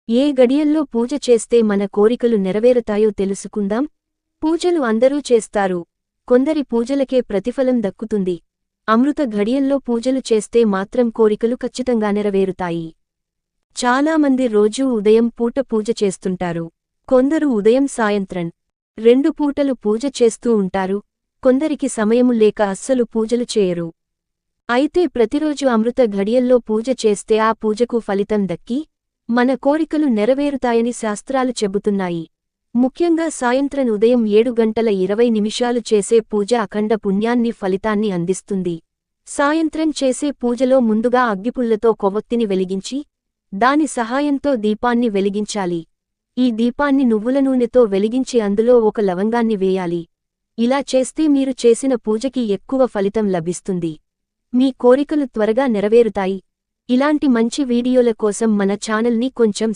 ఏ గడియల్లో పూజ చేస్తే మన కోరికలు నెరవేరుతాయో తెలుసుకుందాం. పూజలు అందరూ చేస్తారు. కొందరి పూజలకే ప్రతిఫలం దక్కుతుంది. అమృత ఘడియల్లో పూజలు చేస్తే మాత్రం కోరికలు ఖచ్చితంగా నెరవేరుతాయి. చాలామంది రోజూ ఉదయం పూట పూజ చేస్తుంటారు. కొందరు ఉదయం సాయంత్రం 2 పూటలు పూజ చేస్తూ ఉంటారు. కొందరికి సమయము లేక అస్సలు పూజలు చేయరు. అయితే ప్రతిరోజు అమృత ఘడియల్లో పూజ చేస్తే ఆ పూజకు ఫలితం దక్కి మన కోరికలు నెరవేరుతాయని శాస్త్రాలు చెబుతున్నాయి. ముఖ్యంగా సాయంత్రం ఉదయం 7:20 చేసే పూజ అఖండ పుణ్యాన్ని ఫలితాన్ని అందిస్తుంది. సాయంత్రం చేసే పూజలో ముందుగా అగ్గిపుల్లతో కొవ్వొత్తిని వెలిగించి దాని సహాయంతో దీపాన్ని వెలిగించాలి. ఈ దీపాన్ని నువ్వుల నూనెతో వెలిగించి అందులో ఒక లవంగాన్ని వేయాలి. ఇలా చేస్తే మీరు చేసిన పూజకి ఎక్కువ ఫలితం లభిస్తుంది. మీ కోరికలు త్వరగా నెరవేరుతాయి. ఇలాంటి మంచి వీడియోల కోసం మన ఛానల్ని కొంచెం